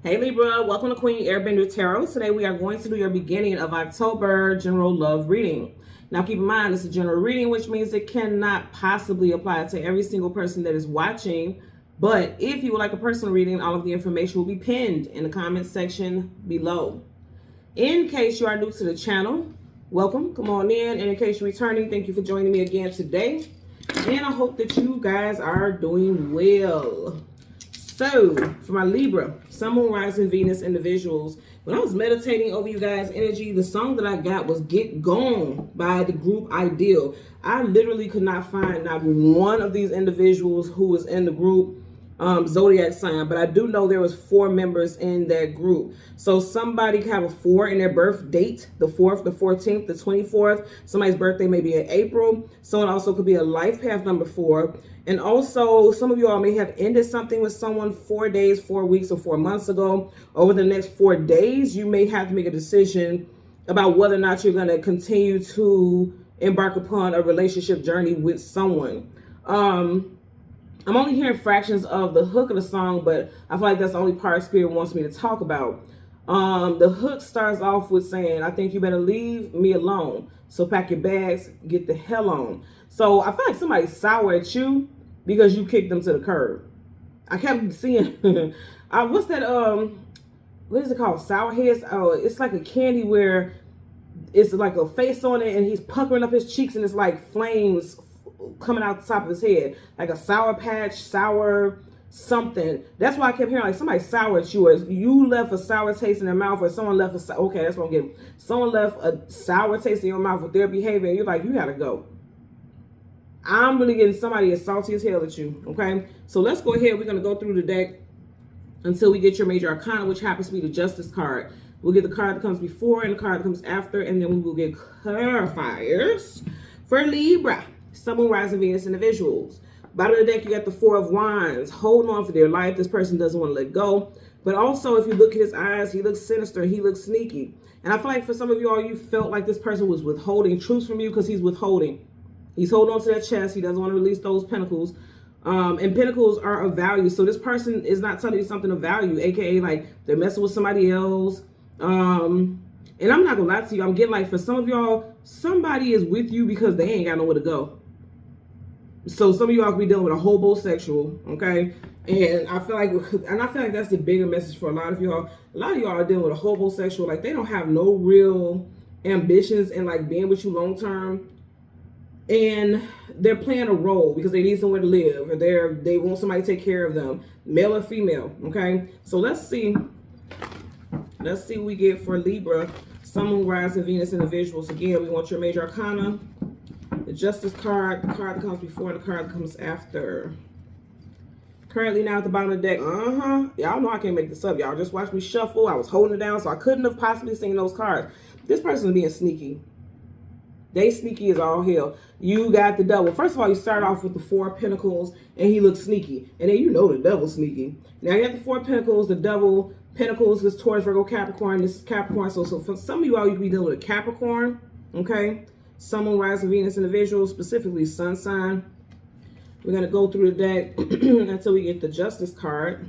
Hey Libra, welcome to Queen Airbender Tarot. Today we are going to do your beginning of October general love reading. Now keep in mind, it's a general reading, which means it cannot possibly apply to every single person that is watching. But if you would like a personal reading, all of the information will be pinned in the comment section below. In case you are new to the channel, welcome, come on in. And in case you're returning, thank you for joining me again today. And I hope that you guys are doing well. So, for my Libra, Sun, Moon, Rising, Venus individuals, when I was meditating over you guys' energy, the song that I got was Get Gone by the group Ideal. I literally could not find not one of these individuals who was in the group zodiac sign, but I do know there was 4 members in that group. So somebody could have a 4 in their birth date, the 4th, the 14th, the 24th. Somebody's birthday may be in April. Someone also could be a life path number 4. And also, some of you all may have ended something with someone 4 days, 4 weeks, or 4 months ago. Over the next 4 days, you may have to make a decision about whether or not you're going to continue to embark upon a relationship journey with someone. I'm only hearing fractions of the hook of the song, but I feel like that's the only part Spirit wants me to talk about. The hook starts off with saying, I think you better leave me alone. So pack your bags, get the hell on. So I feel like somebody's sour at you because you kicked them to the curb. I kept seeing, what's that, what is it called? Sour heads? Oh, it's like a candy where it's like a face on it and he's puckering up his cheeks and it's like flames coming out the top of his head, like a sour patch, sour something. That's why I kept hearing like somebody sour at you, or you left a sour taste in their mouth, or someone left a okay, that's what I'm getting. Someone left a sour taste in your mouth with their behavior, and you're like, you gotta go. I'm really getting somebody as salty as hell at you. Okay, so let's go ahead. We're gonna go through the deck until we get your major arcana, which happens to be the Justice card. We'll get the card that comes before and the card that comes after, and then we will get clarifiers for Libra, Sun, Moon, Rising, Venus individuals. Bottom of the deck, you got the 4 of Wands. Holding on for their life. This person doesn't want to let go. But also, if you look at his eyes, he looks sinister. He looks sneaky. And I feel like for some of you all, you felt like this person was withholding truth from you because he's withholding. He's holding on to that chest. He doesn't want to release those pentacles. And pentacles are of value. So this person is not telling you something of value, aka like they're messing with somebody else. And I'm not going to lie to you. I'm getting like for some of y'all, somebody is with you because they ain't got nowhere to go. So some of y'all could be dealing with a hobosexual, okay? And I feel like that's the bigger message for a lot of y'all. A lot of y'all are dealing with a hobosexual, like they don't have no real ambitions in like being with you long term. And they're playing a role because they need somewhere to live, or they want somebody to take care of them, male or female, okay? So let's see what we get for Libra, Sun, Moon, Rising, Venus individuals. Again, we want your major arcana, the Justice card, the card that comes before, and the card that comes after. Currently now at the bottom of the deck, y'all know I can't make this up. Y'all just watch me shuffle. I was holding it down, so I couldn't have possibly seen those cards. This person is being sneaky. They sneaky as all hell. You got the devil. First of all, you start off with the 4 of Pentacles, and he looks sneaky. And then you know the devil's sneaky. Now you got the 4 of Pentacles, the devil, Pentacles, this Taurus, Virgo, Capricorn. This is Capricorn. So for some of you all, you could be dealing with a Capricorn, okay? Sun, Moon, Rising, Venus individuals, specifically Sun sign. We're going to go through the deck until we get the Justice card.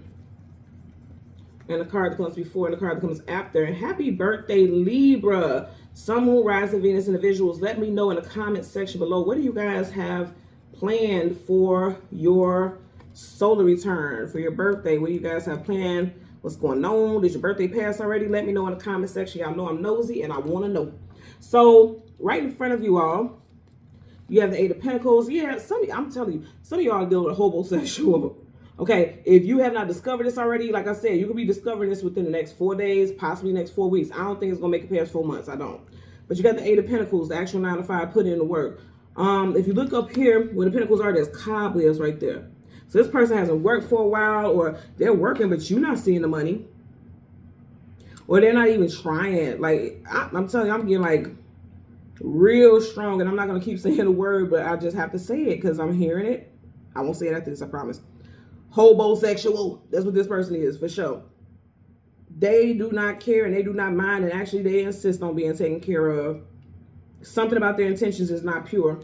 And the card that comes before and the card that comes after. And happy birthday, Libra. Sun, Moon, Rising, Venus individuals. Let me know in the comment section below. What do you guys have planned for your solar return, for your birthday? What do you guys have planned? What's going on? Did your birthday pass already? Let me know in the comment section. Y'all know I'm nosy and I want to know. So right in front of you all, you have the 8 of Pentacles. Yeah, I'm telling you, some of y'all are dealing with hobosexual. Okay, if you have not discovered this already, like I said, you could be discovering this within the next 4 days, possibly next 4 weeks. I don't think it's going to make it past 4 months. I don't. But you got the 8 of Pentacles, the actual 9 to 5, put in the work. If you look up here, where the Pentacles are, there's cobwebs right there. So this person hasn't worked for a while, or they're working, but you're not seeing the money. Or they're not even trying. Like, I'm telling you, I'm getting like real strong. And I'm not going to keep saying the word, but I just have to say it because I'm hearing it. I won't say it after this, I promise. Hobosexual. That's what this person is, for sure. They do not care and they do not mind. And actually, they insist on being taken care of. Something about their intentions is not pure.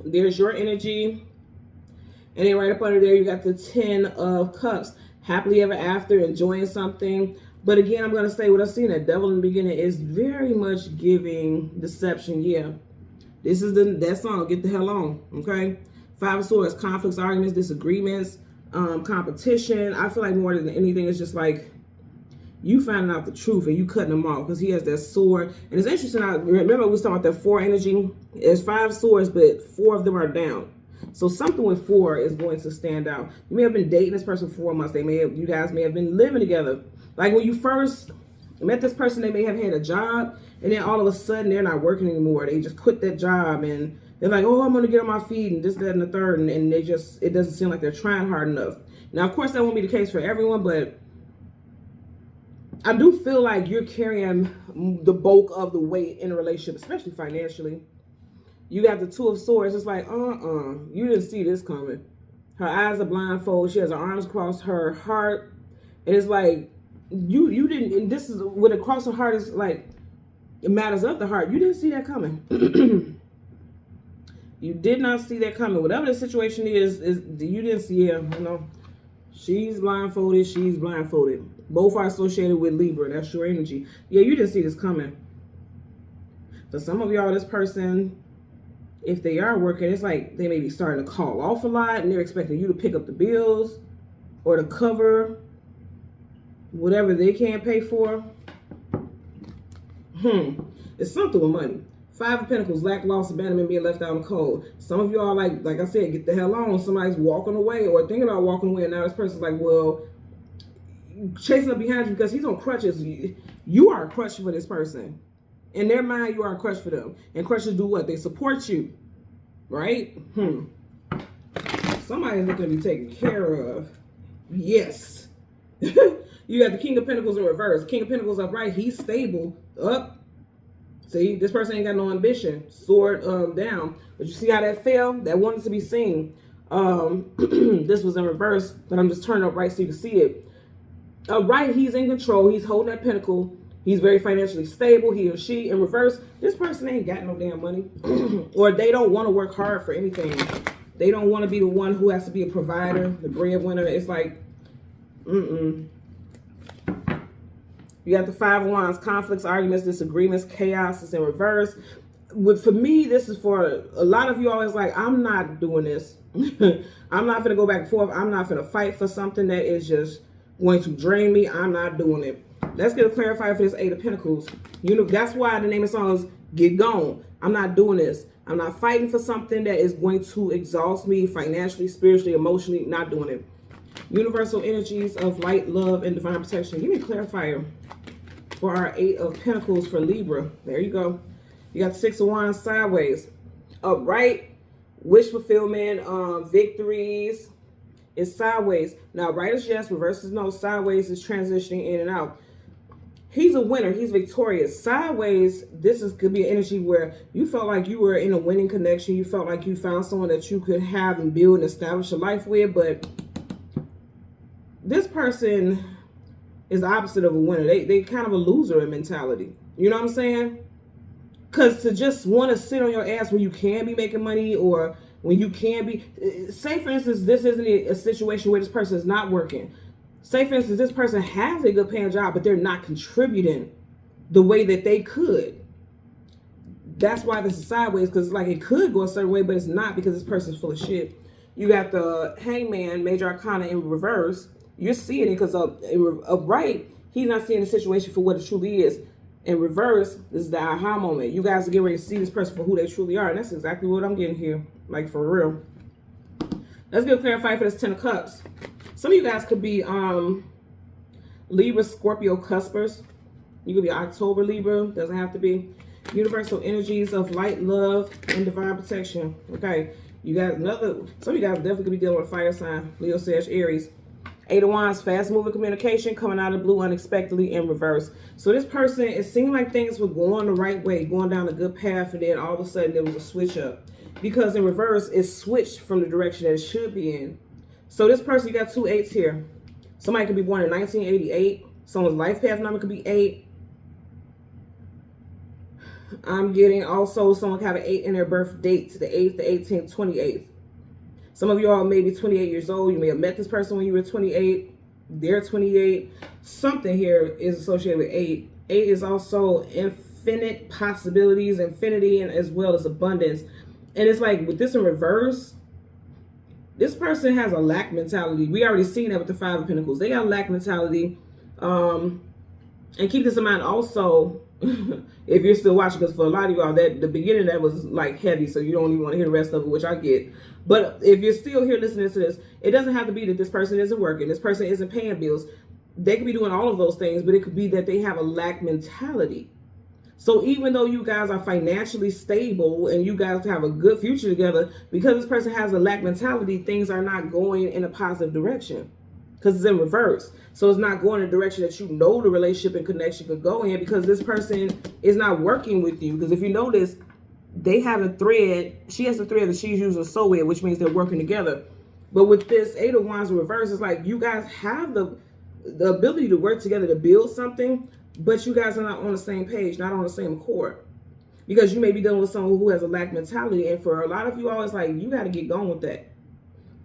There's your energy. And then right up under there, you got the 10 of Cups. happily ever after, enjoying something. But again, I'm going to say what I see in that devil in the beginning is very much giving deception. Yeah, this is that song, Get the Hell On, okay? Five of Swords, conflicts, arguments, disagreements, competition. I feel like more than anything, it's just like you finding out the truth and you cutting them off, because he has that sword. And it's interesting, I remember we was talking about that 4 energy. It's 5 swords, but 4 of them are down. So something with 4 is going to stand out. You may have been dating this person for 4 months. You guys may have been living together. Like when you first met this person, they may have had a job, and then all of a sudden they're not working anymore. They just quit that job and they're like, oh, I'm going to get on my feet and this, that, and the third. And they just, it doesn't seem like they're trying hard enough. Now, of course, that won't be the case for everyone, but I do feel like you're carrying the bulk of the weight in a relationship, especially financially. You got the 2 of Swords. It's like, you didn't see this coming. Her eyes are blindfolded. She has her arms across her heart. And it's like, you didn't, and this is what across her heart is like, it matters of the heart. You didn't see that coming. You did not see that coming. Whatever the situation is you didn't see it, you know. She's blindfolded, she's blindfolded. Both are associated with Libra. That's your energy. Yeah, you didn't see this coming. For some of y'all, this person, if they are working, it's like they may be starting to call off a lot and they're expecting you to pick up the bills or to cover whatever they can't pay for. It's something with money. 5 of Pentacles, lack, loss, abandonment, being left out in the cold. Some of y'all, like I said, get the hell on. Somebody's walking away or thinking about walking away, and now this person's like, well, chasing up behind you because he's on crutches. You are a crutch for this person. In their mind, you are a crutch for them. And crutches do what? They support you, right? Somebody's looking to be taken care of. Yes. You got the King of Pentacles in reverse. King of Pentacles upright. He's stable. Up. See, this person ain't got no ambition. Sword down. But you see how that fell? That wanted to be seen. This was in reverse, but I'm just turning upright so you can see it. Upright, he's in control. He's holding that pentacle. He's very financially stable, he or she. In reverse, this person ain't got no damn money. Or they don't want to work hard for anything. They don't want to be the one who has to be a provider, the breadwinner. It's like, You got the 5 of Wands, conflicts, arguments, disagreements, chaos is in reverse. For me, this is for a lot of you always like, I'm not doing this. I'm not going to go back and forth. I'm not going to fight for something that is just going to drain me. I'm not doing it. Let's get a clarifier for this 8 of Pentacles. You know, that's why the name of the song is Get Gone. I'm not doing this. I'm not fighting for something that is going to exhaust me financially, spiritually, emotionally. Not doing it. Universal energies of light, love, and divine protection. Give me a clarifier for our 8 of Pentacles for Libra. There you go. You got 6 of Wands sideways. Upright, wish fulfillment, victories is sideways. Now, right is yes, reverse is no. Sideways is transitioning in and out. He's a winner. He's victorious. Sideways, could be an energy where you felt like you were in a winning connection. You felt like you found someone that you could have and build and establish a life with, but this person is the opposite of a winner. They kind of a loser in mentality. You know what I'm saying? Because to just want to sit on your ass when you can be making money, or when you can be, say for instance, this isn't a situation where this person is not working. Say for instance, this person has a good paying job, but they're not contributing the way that they could. That's why this is sideways, because like it could go a certain way, but it's not, because this person's full of shit. You got the Hangman, major arcana in reverse. You're seeing it because upright, he's not seeing the situation for what it truly is. In reverse, this is the aha moment. You guys are getting ready to see this person for who they truly are. And that's exactly what I'm getting here. Like, for real. Let's get a clarifier for this 10 of Cups. Some of you guys could be Libra, Scorpio, Cuspers. You could be October Libra. Doesn't have to be. Universal energies of light, love, and divine protection. Okay. You got another. Some of you guys definitely could be dealing with a fire sign. Leo, Sag, Aries. 8 of Wands, fast moving communication coming out of the blue unexpectedly in reverse. So this person, it seemed like things were going the right way, going down a good path, and then all of a sudden there was a switch up. Because in reverse, it switched from the direction that it should be in. So this person, you got 2 8s here. Somebody could be born in 1988. Someone's life path number could be 8. I'm getting also someone could have an 8 in their birth date, the 8th, the 18th, 28th. Some of you all may be 28 years old. You may have met this person when you were 28. They're 28. Something here is associated with 8. 8 is also infinite possibilities, infinity, and as well as abundance. And it's like with this in reverse, this person has a lack mentality. We already seen that with the 5 of Pentacles. They got a lack mentality. And keep this in mind also, if you're still watching, because for a lot of y'all, that the beginning that was like heavy, so you don't even want to hear the rest of it, which I get. But if you're still here listening to this, it doesn't have to be that this person isn't working, this person isn't paying bills. They could be doing all of those things, but it could be that they have a lack mentality. So even though you guys are financially stable and you guys have a good future together, because this person has a lack mentality, things are not going in a positive direction. Because it's in reverse. So it's not going in a direction that you know the relationship and connection could go in, because this person is not working with you. Because if you notice, they have a thread. She has a thread that she's using sew with, which means they're working together. But with this 8 of Wands in reverse, it's like you guys have the ability to work together to build something, but you guys are not on the same page, not on the same accord. Because you may be dealing with someone who has a lack mentality. And for a lot of you all, it's like, you got to get going with that.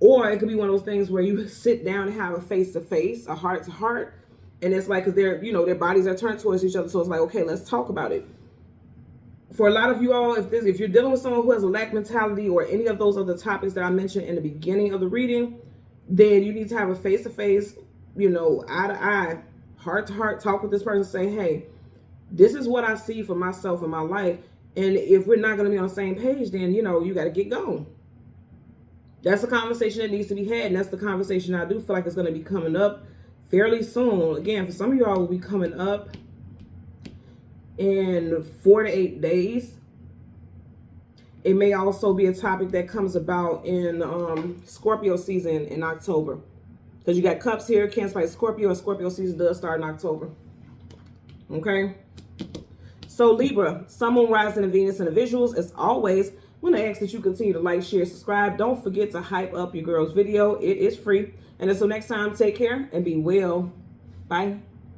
Or it could be one of those things where you sit down and have a face-to-face, a heart-to-heart. And it's like, because they're, their bodies are turned towards each other. So it's like, okay, let's talk about it. For a lot of you all, if you're dealing with someone who has a lack mentality or any of those other topics that I mentioned in the beginning of the reading, then you need to have a face-to-face, eye-to-eye, heart-to-heart talk with this person. Say, hey, this is what I see for myself in my life. And if we're not going to be on the same page, then, you got to get going. That's a conversation that needs to be had, and that's the conversation I do feel like it's going to be coming up fairly soon. Again, for some of y'all, will be coming up in 4 to 8 days. It may also be a topic that comes about in Scorpio season in October. Because you got Cups here, Cancer, like Scorpio, and Scorpio season does start in October. Okay? So Libra, Sun, Moon, Rising, and Venus in the visuals, as always, I want to ask that you continue to like, share, subscribe. Don't forget to hype up your girl's video. It is free. And until next time, take care and be well. Bye.